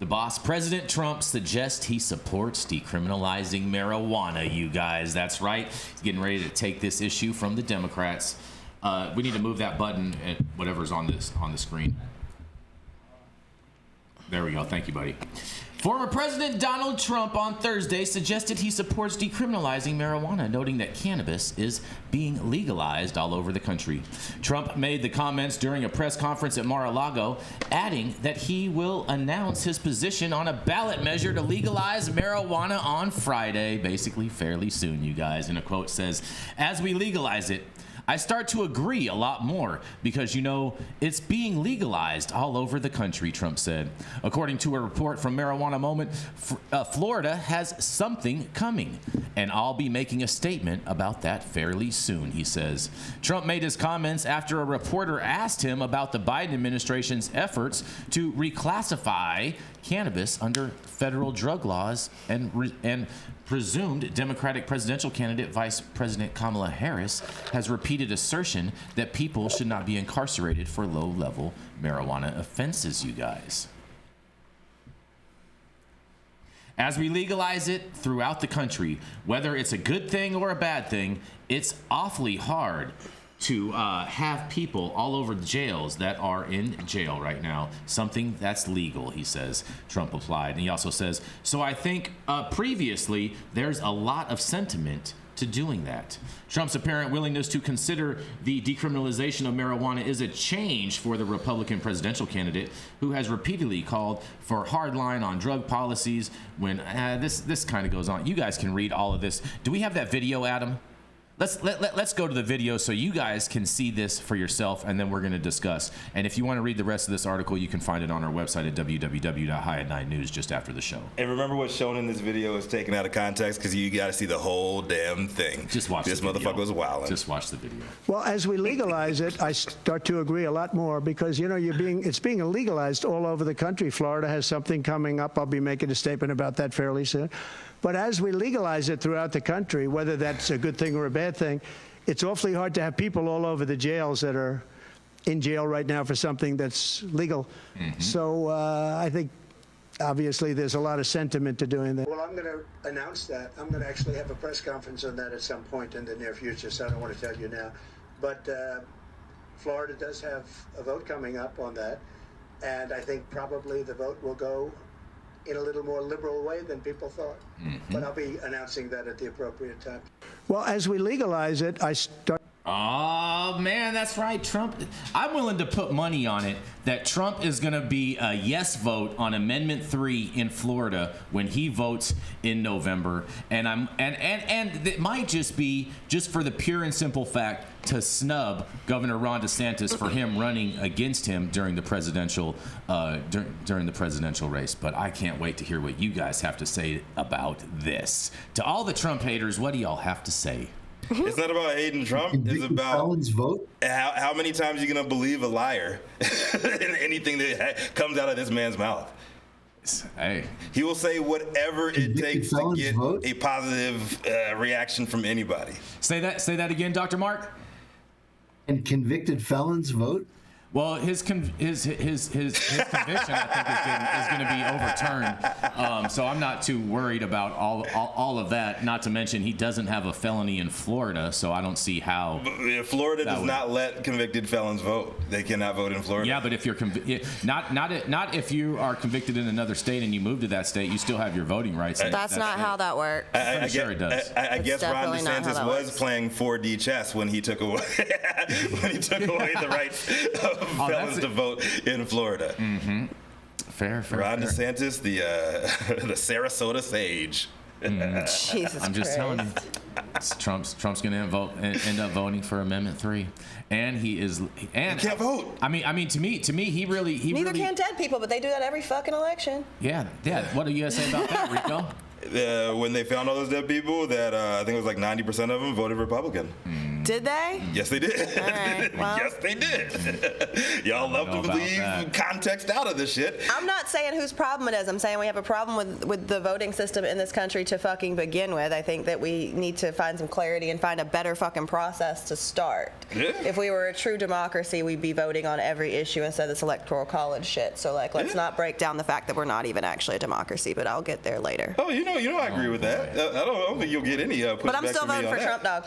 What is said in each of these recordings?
The boss, President Trump, suggests he supports decriminalizing marijuana, you guys. That's right. He's getting ready to take this issue from the Democrats. We need to move that button at whatever's on the screen. There we go. Thank you, buddy. Former President Donald Trump on Thursday suggested he supports decriminalizing marijuana, noting that cannabis is being legalized all over the country. Trump made the comments during a press conference at Mar-a-Lago, adding that he will announce his position on a ballot measure to legalize marijuana on Friday, basically fairly soon, you guys. And a quote says, "As we legalize it, I start to agree a lot more because, you know, it's being legalized all over the country," Trump said. According to a report from Marijuana Moment, Florida has something coming, and I'll be making a statement about that fairly soon, he says. Trump made his comments after a reporter asked him about the Biden administration's efforts to reclassify cannabis under federal drug laws and presumed Democratic presidential candidate Vice President Kamala Harris has repeated assertion that people should not be incarcerated for low-level marijuana offenses, you guys. As we legalize it throughout the country, whether it's a good thing or a bad thing, it's awfully hard to have people all over the jails that are in jail right now, something that's legal, he says, Trump replied. And he also says, so I think previously there's a lot of sentiment to doing that. Trump's apparent willingness to consider the decriminalization of marijuana is a change for the Republican presidential candidate, who has repeatedly called for a hard line on drug policies when this kind of goes on. You guys can read all of this. Do we have that video, Adam? Let's go to the video so you guys can see this for yourself, and then we're going to discuss. And if you want to read the rest of this article, you can find it on our website at www.high9news just after the show. And remember, what's shown in this video is taken out of context because you got to see the whole damn thing. Just watch this. This motherfucker was wilding. Just watch the video. Well, as we legalize it, I start to agree a lot more because, you know, it's being legalized all over the country. Florida has something coming up. I'll be making a statement about that fairly soon. But as we legalize it throughout the country, whether that's a good thing or a bad thing, it's awfully hard to have people all over the jails that are in jail right now for something that's legal. Mm-hmm. So I think, obviously, there's a lot of sentiment to doing that. Well, I'm going to announce that. I'm going to actually have a press conference on that at some point in the near future, so I don't want to tell you now. But Florida does have a vote coming up on that, and I think probably the vote will go in a little more liberal way than people thought. Mm-hmm. But I'll be announcing that at the appropriate time. Well, as we legalize it, I start... Oh, man, that's right, Trump. I'm willing to put money on it that Trump is going to be a yes vote on Amendment 3 in Florida when he votes in November. And it might just be just for the pure and simple fact to snub Governor Ron DeSantis for him running against him during the presidential race. But I can't wait to hear what you guys have to say about this. To all the Trump haters, what do y'all have to say? It's not about hating Trump. It's about vote. How many times are you going to believe a liar in anything that comes out of this man's mouth? Hey. He will say whatever it takes to get a positive reaction from anybody. Say that again, Dr. Mark. And convicted felons vote? Well, his conviction, I think, is going to be overturned. So I'm not too worried about all of that. Not to mention, he doesn't have a felony in Florida, so I don't see how. Florida does not let convicted felons vote. They cannot vote in Florida. Yeah, but if you're not if you are convicted in another state and you move to that state, you still have your voting rights. That's not how that works. I'm sure it does. I guess Ron DeSantis was playing 4D chess when he took away the rights of felons to vote in Florida. Mm-hmm. Fair. Ron DeSantis, the Sarasota sage. Jesus I'm just telling you, Trump's going to end up voting for Amendment 3, and he is. And he can't vote. I mean, to me, he really. Neither can dead people, but they do that every fucking election. Yeah. What do you guys say about that, Rico? When they found all those dead people, that I think it was like 90% of them voted Republican. Did they? Yes, they did. All right, well. Yes, they did. Y'all love to leave context out of this shit. I'm not saying whose problem it is. I'm saying we have a problem with the voting system in this country to fucking begin with. I think that we need to find some clarity and find a better fucking process to start. Yeah. If we were a true democracy, we'd be voting on every issue instead of this electoral college shit. So, like, let's not break down the fact that we're not even actually a democracy, but I'll get there later. Oh, you know, I agree with that. I don't think you'll get any pushback. But I'm still from me voting on for that. Trump, dog.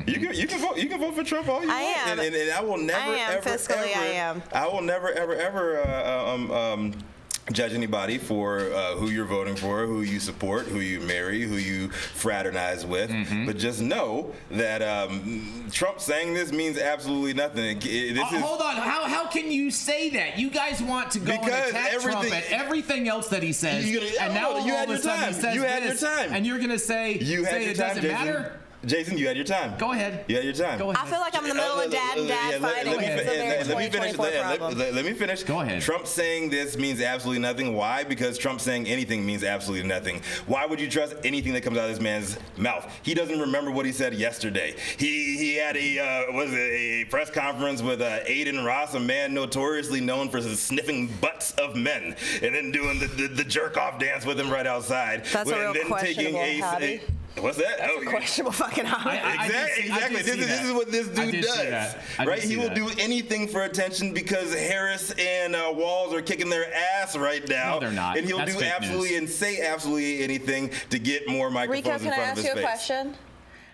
You can vote for Trump all you want. am. And I will never, I am. ever, Fiscally, ever, I am. I will never, ever judge anybody for who you're voting for, who you support, who you marry, who you fraternize with. But just know that Trump saying this means absolutely nothing. Hold on. How can you say that? You guys want to go and attack Trump at everything else that he says, and now all of a sudden he says you had this, your time. and you're going to say it doesn't matter? Jason, you had your time. Go ahead. You had your time. Go ahead. I feel like I'm in the middle of dad and dad fighting. It's a very 2024 problem. Let me finish. Go ahead. Trump saying this means absolutely nothing. Why? Because Trump saying anything means absolutely nothing. Why would you trust anything that comes out of this man's mouth? He doesn't remember what he said yesterday. He had a press conference with Aiden Ross, a man notoriously known for sniffing butts of men, and then doing the jerk off dance with him right outside. That's a real questionable hobby. What's that? That's a questionable fucking hobby. Exactly. This is what this dude does. Right? He will do anything for attention because Harris and Walz are kicking their ass right now. No, they're not. And he'll That's do fake absolutely news. and say absolutely anything to get more microphones Rico, in can I front of ask his you a face. question?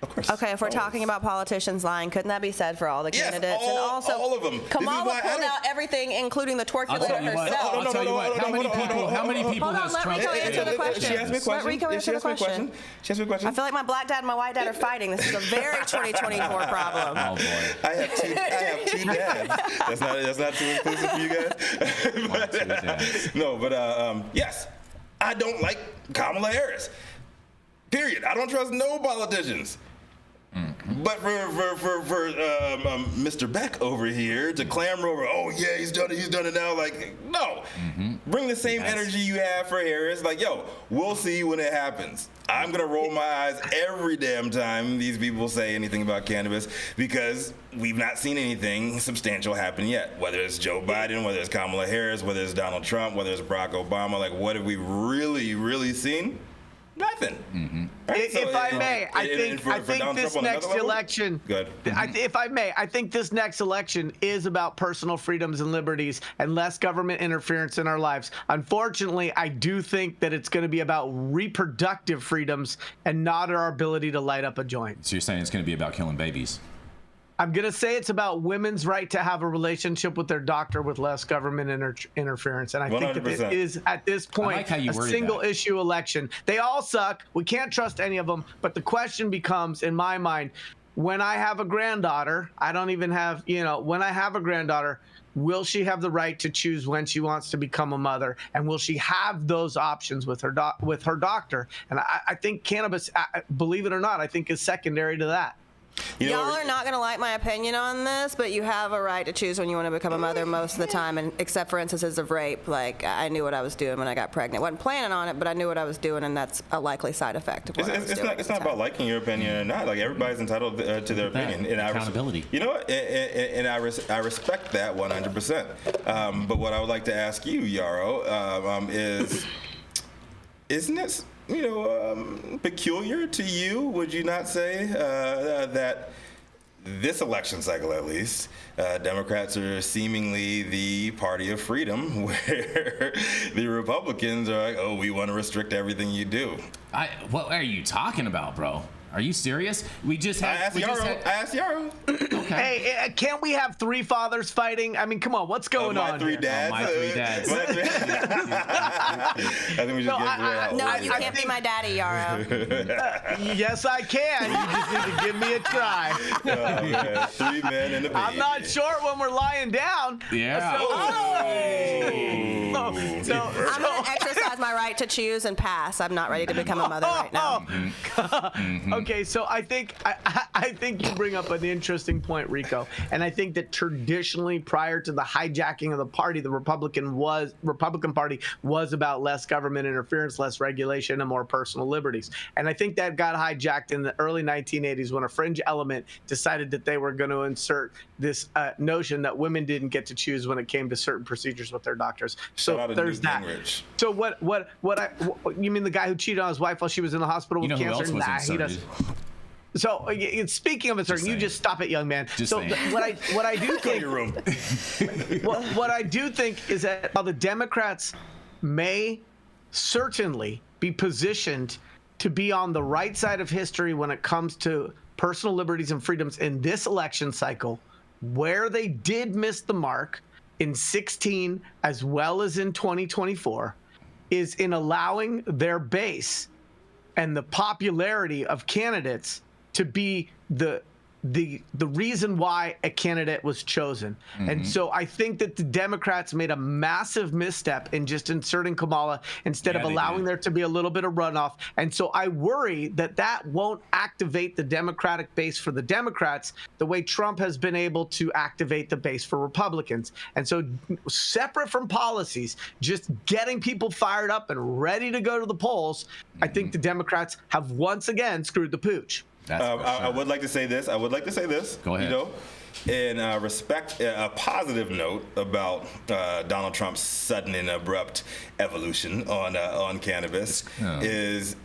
Of course. Okay, if we're talking about politicians lying, couldn't that be said for all the Yes, candidates? And also, all of them. Kamala pulled out everything, incling the I'll tell torculator you what. herself. I'll tell you what. How many people Hold on, has let Trump? Rico answer the question. She asked me a question. Let Rico answer the question. She asked me a question. I feel like my black dad and my white dad are fighting. This is a very 2024 problem. Oh boy. I have two dads. That's not too inclusive for you guys. No, but yes, I don't like Kamala Harris. Period. I don't trust no politicians. But for Mr. Beck over here to clamor over, oh yeah, he's done it now. Like, no, bring the same energy you have for Harris. Like, yo, we'll see when it happens. I'm gonna roll my eyes every damn time these people say anything about cannabis because we've not seen anything substantial happen yet. Whether it's Joe Biden, whether it's Kamala Harris, whether it's Donald Trump, whether it's Barack Obama. Like, what have we really seen? Nothing. Right? If I may, I think this next election. Good. If I may, I think this next election is about personal freedoms and liberties and less government interference in our lives. Unfortunately, I do think that it's going to be about reproductive freedoms and not our ability to light up a joint. So you're saying it's going to be about killing babies? I'm going to say it's about women's right to have a relationship with their doctor with less government interference. And I think that it is, at this point, a single issue election. They all suck. We can't trust any of them. But the question becomes, in my mind, when I have a granddaughter, I don't even have, when I have a granddaughter, will she have the right to choose when she wants to become a mother? And will she have those options with her doctor? And I think cannabis, believe it or not, I think is secondary to that. Y'all are not going to like my opinion on this, but you have a right to choose when you want to become a mother most of the time, and except for instances of rape. Like, I knew what I was doing when I got pregnant. Wasn't planning on it, but I knew what I was doing, and that's a likely side effect of what I was doing. It's not about liking your opinion or not. Like, everybody's entitled to their opinion. And accountability. You know what? And I respect that 100%. But what I would like to ask you, Yarrow, is, isn't it peculiar to you, would you not say, that this election cycle, at least, Democrats are seemingly the party of freedom, where the Republicans are like, oh, we want to restrict everything you do. What are you talking about, bro? Are you serious? I asked Yarrow. Okay. Hey, can't we have three fathers fighting? I mean, come on, what's going on? My three dads. My three dads. I think we should No, you can't be my daddy, Yarrow. Yes, I can. You just need to give me a try. Oh, man. 3 men and a baby. I'm not short when we're lying down. Yeah. I'm going to exercise my right right to choose and pass. I'm not ready to become a mother right now. Okay, so I think you bring up an interesting point, Rico, and I think that traditionally, prior to the hijacking of the party, the Republican Party was about less government interference, less regulation, and more personal liberties. And I think that got hijacked in the early 1980s when a fringe element decided that they were going to insert this notion that women didn't get to choose when it came to certain procedures with their doctors. So there's that. So you mean the guy who cheated on his wife while she was in the hospital with cancer? Nah, he doesn't. So speaking of inserting, you just stop it, young man. What I do think, what I do think is that while the Democrats may certainly be positioned to be on the right side of history when it comes to personal liberties and freedoms in this election cycle, where they did miss the mark in 2016 as well as in 2024, is in allowing their base and the popularity of candidates to be the reason why a candidate was chosen. And so I think that the Democrats made a massive misstep in just inserting Kamala instead of allowing there to be a little bit of runoff. And so I worry that that won't activate the Democratic base for the Democrats the way Trump has been able to activate the base for Republicans. And so separate from policies, just getting people fired up and ready to go to the polls, I think the Democrats have once again screwed the pooch. I would like to say this. Go ahead. In a positive note about Donald Trump's sudden and abrupt evolution on cannabis is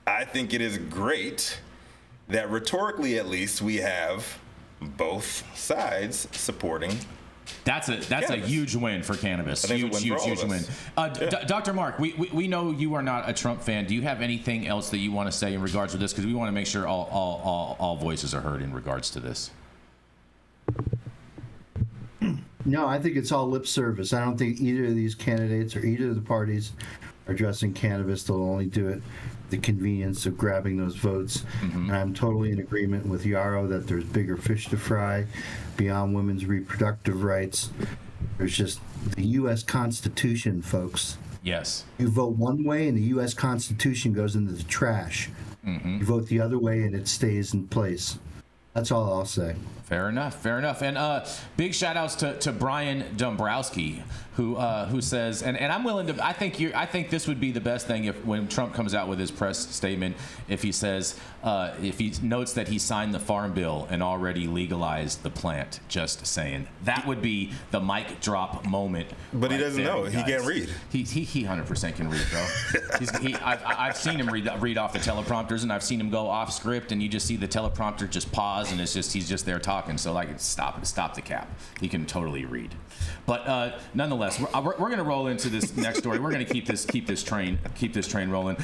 I think it is great that rhetorically, at least, we have both sides supporting. That's a huge win for cannabis. Huge win. Dr. Mark, we know you are not a Trump fan. Do you have anything else that you want to say in regards to this? Because we want to make sure all voices are heard in regards to this. No, I think it's all lip service. I don't think either of these candidates or either of the parties are addressing cannabis. They'll only do it the convenience of grabbing those votes. And I'm totally in agreement with Yarrow that there's bigger fish to fry beyond women's reproductive rights. There's just the U.S. Constitution, folks. Yes. You vote one way and the U.S. Constitution goes into the trash. You vote the other way and it stays in place. That's all I'll say. Fair enough. And big shout outs to Brian Dombrowski, who says, and I'm willing to, I think this would be the best thing when Trump comes out with his press statement, if he says, if he notes that he signed the Farm Bill and already legalized the plant. Just saying. That would be the mic drop moment. But he doesn't know. He can't read. He 100% can read, bro. I've seen him read off the teleprompters, and I've seen him go off script, and you just see the teleprompter just pause, and he's just there talking. So stop the cap. He can totally read. But nonetheless, we're going to roll into this next story. We're going to keep this train rolling.